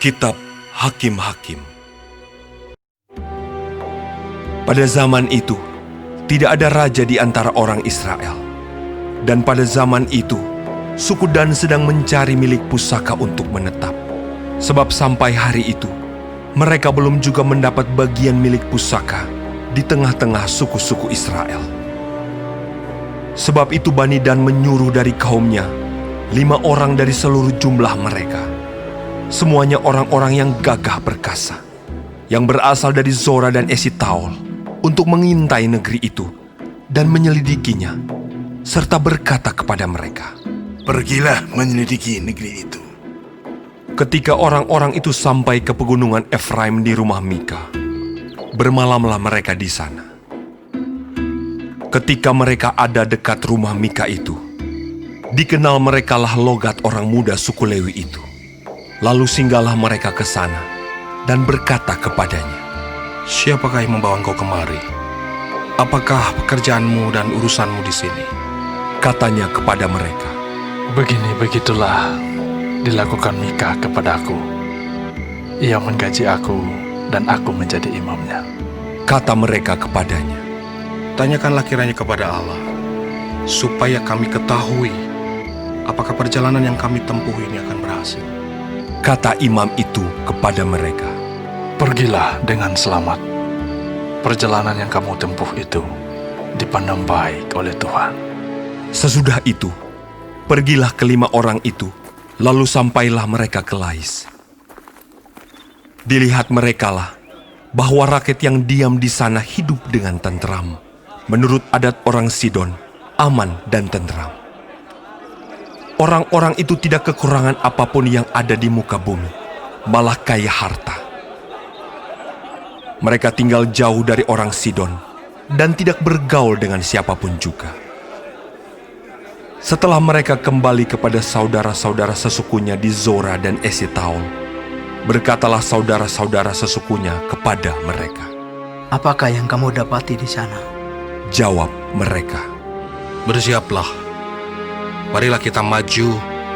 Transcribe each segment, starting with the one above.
Kitab Hakim-Hakim. Pada zaman itu, tidak ada raja di antara orang Israel. Dan pada zaman itu, suku Dan sedang mencari milik pusaka untuk menetap. Sebab sampai hari itu, mereka belum juga mendapat bagian milik pusaka di tengah-tengah suku-suku Israel. Sebab itu Bani Dan menyuruh dari kaumnya 5 orang dari seluruh jumlah mereka. Semuanya orang-orang yang gagah perkasa, yang berasal dari Zora dan Esitaol, untuk mengintai negeri itu dan menyelidikinya, serta berkata kepada mereka, "Pergilah menyelidiki negeri itu." Ketika orang-orang itu sampai ke pegunungan Efraim di rumah Mika, bermalamlah mereka di sana. Ketika mereka ada dekat rumah Mika itu, dikenal merekalah logat orang muda suku Lewi itu. Lalu singgahlah mereka ke sana dan berkata kepadanya, "Siapakah yang membawa engkau kemari? Apakah pekerjaanmu dan urusanmu di sini?" Katanya kepada mereka, Begitulah dilakukan Mika kepadaku. Ia menggaji aku dan aku menjadi imamnya. kata mereka kepadanya, Tanyakanlah kiranya kepada Allah, supaya kami ketahui apakah perjalanan yang kami tempuh ini akan berhasil. kata imam itu kepada mereka. Pergilah dengan selamat. Perjalanan yang kamu tempuh itu dipandang baik oleh Tuhan. Sesudah itu, pergilah ke-5 orang itu, lalu sampailah mereka ke Lais. Dilihat merekalah bahwa rakyat yang diam di sana hidup dengan tentram, menurut adat orang Sidon, aman dan tentram. Orang-orang itu tidak kekurangan apapun yang ada di muka bumi, malah kaya harta. Mereka tinggal jauh dari orang Sidon dan tidak bergaul dengan siapapun juga. Setelah mereka kembali kepada saudara-saudara sesukunya di Zora dan Esitaol, berkatalah saudara-saudara sesukunya kepada mereka. Apakah yang kamu dapati di sana? Jawab mereka, Bersiaplah, marilah kita maju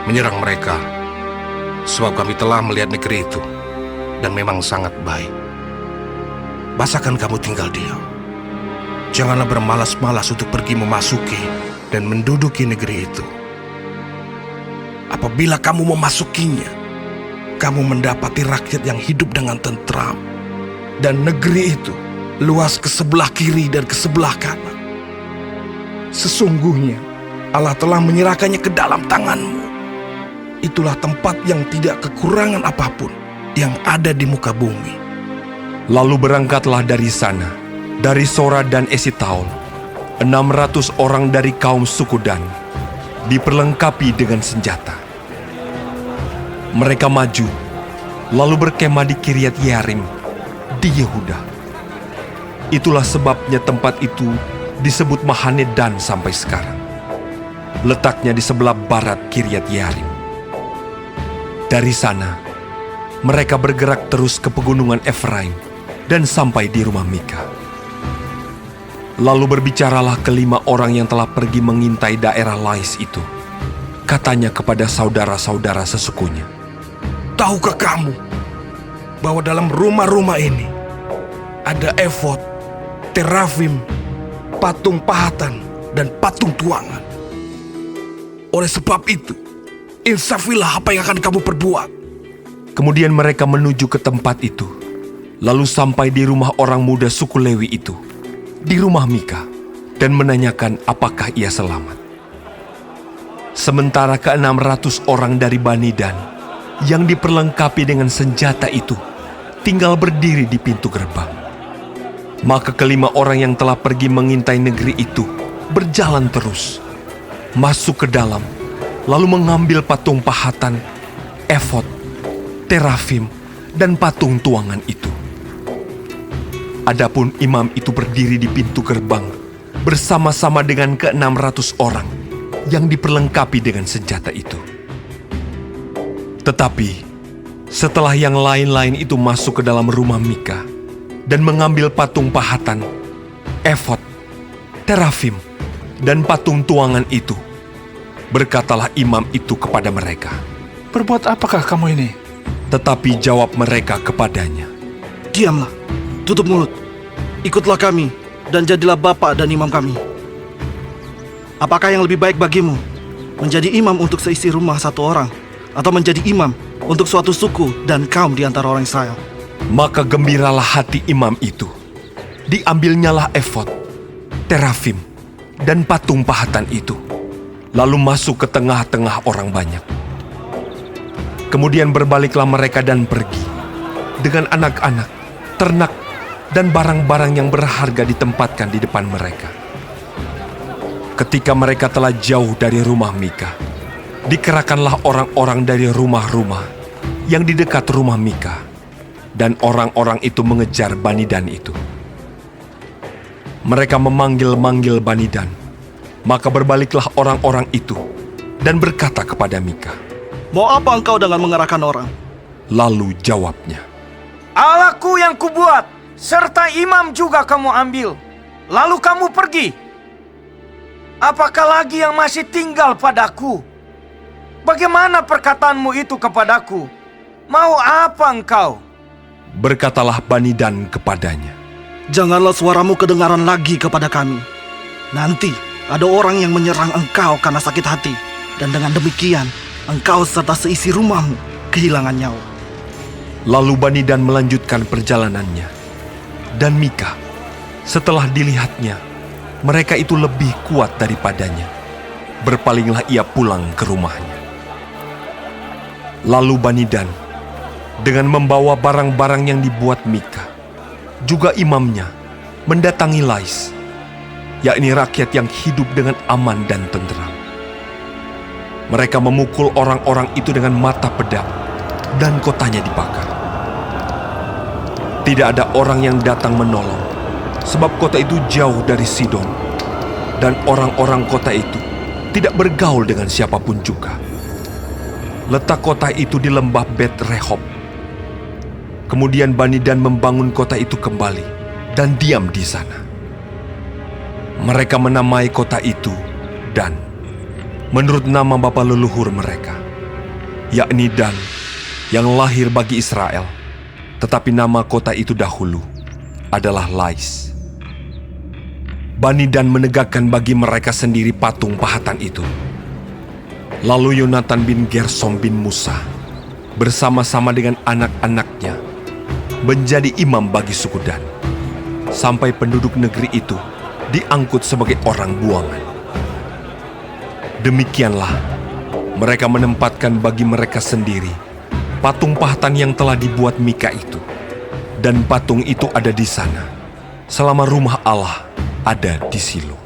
menyerang mereka, sebab kami telah melihat negeri itu, dan memang sangat baik. Basahkan kamu tinggal diam. Janganlah bermalas-malas untuk pergi memasuki dan menduduki negeri itu. Apabila kamu memasukinya, kamu mendapati rakyat yang hidup dengan tentram, dan negeri itu luas ke sebelah kiri dan ke sebelah kanan. Sesungguhnya Allah telah menyerahkannya ke dalam tanganmu. Itulah tempat yang tidak kekurangan apapun yang ada di muka bumi. Lalu berangkatlah dari sana, dari Zora dan Esitaol, 600 orang dari kaum suku Dan, diperlengkapi dengan senjata. Mereka maju, lalu berkemah di Kiryat Yearim, di Yehuda. Itulah sebabnya tempat itu disebut Mahane Dan sampai sekarang. Letaknya di sebelah barat Kiryat Yearim. Dari sana, mereka bergerak terus ke pegunungan Efraim dan sampai di rumah Mika. Lalu berbicaralah ke-5 orang yang telah pergi mengintai daerah Lais itu. Katanya kepada saudara-saudara sesukunya, Tahukah kamu bahwa dalam rumah-rumah ini ada efod, terafim, patung pahatan, dan patung tuangan? Oleh sebab itu, insafilah apa yang akan kamu perbuat. Kemudian mereka menuju ke tempat itu, lalu sampai di rumah orang muda suku Lewi itu, di rumah Mika, dan menanyakan apakah ia selamat. Sementara ke-600 orang dari Bani Dan, yang diperlengkapi dengan senjata itu, tinggal berdiri di pintu gerbang. Maka ke-5 orang yang telah pergi mengintai negeri itu, berjalan terus, masuk ke dalam, lalu mengambil patung pahatan, efod, terafim, dan patung tuangan itu. Adapun imam itu berdiri di pintu gerbang bersama-sama dengan ke-600 orang yang diperlengkapi dengan senjata itu. Tetapi setelah yang lain-lain itu masuk ke dalam rumah Mika dan mengambil patung pahatan, efod, terafim, dan patung tuangan itu, berkatalah imam itu kepada mereka, Berbuat apakah kamu ini? Tetapi jawab mereka kepadanya, Diamlah, tutup mulut. Ikutlah kami dan jadilah bapa dan imam kami. Apakah yang lebih baik bagimu? Menjadi imam untuk seisi rumah satu orang, atau menjadi imam untuk suatu suku dan kaum di antara orang Israel? Maka gembiralah hati imam itu. Diambilnyalah efod, terafim, dan patung pahatan itu, lalu masuk ke tengah-tengah orang banyak. Kemudian berbaliklah mereka dan pergi, dengan anak-anak, ternak, dan barang-barang yang berharga ditempatkan di depan mereka. Ketika mereka telah jauh dari rumah Mika, dikerahkanlah orang-orang dari rumah-rumah yang di dekat rumah Mika, dan orang-orang itu mengejar Bani Dan itu. Mereka memanggil-manggil Bani Dan, maka berbaliklah orang-orang itu dan berkata kepada Mika. Mau apa engkau dengan mengerahkan orang? Lalu jawabnya, Allahku yang kubuat, serta imam juga kamu ambil, lalu kamu pergi. Apakah lagi yang masih tinggal padaku? Bagaimana perkataanmu itu kepadaku? Mau apa engkau? Berkatalah Bani Dan kepadanya, Janganlah suaramu kedengaran lagi kepada kami. Nanti ada orang yang menyerang engkau karena sakit hati, dan dengan demikian engkau serta seisi rumahmu kehilangan nyawa. Lalu Bani Dan melanjutkan perjalanannya. Dan Mika, setelah dilihatnya, mereka itu lebih kuat daripadanya. Berpalinglah ia pulang ke rumahnya. Lalu Bani Dan, dengan membawa barang-barang yang dibuat Mika, juga imamnya, mendatangi Lais, yakni rakyat yang hidup dengan aman dan tentram. Mereka memukul orang-orang itu dengan mata pedang, dan kotanya dibakar. Tidak ada orang yang datang menolong, sebab kota itu jauh dari Sidon, dan orang-orang kota itu tidak bergaul dengan siapapun juga. Letak kota itu di lembah Bet Rehob. Kemudian Bani Dan membangun kota itu kembali dan diam di sana. Mereka menamai kota itu Dan, menurut nama bapa leluhur mereka, yakni Dan, yang lahir bagi Israel. Tetapi nama kota itu dahulu adalah Lais. Bani Dan menegakkan bagi mereka sendiri patung pahatan itu. Lalu Yonatan bin Gersom bin Musa bersama-sama dengan anak-anaknya menjadi imam bagi suku Dan, sampai penduduk negeri itu diangkut sebagai orang buangan. Demikianlah mereka menempatkan bagi mereka sendiri patung pahatan yang telah dibuat Mika itu, dan patung itu ada di sana selama rumah Allah ada di Silo.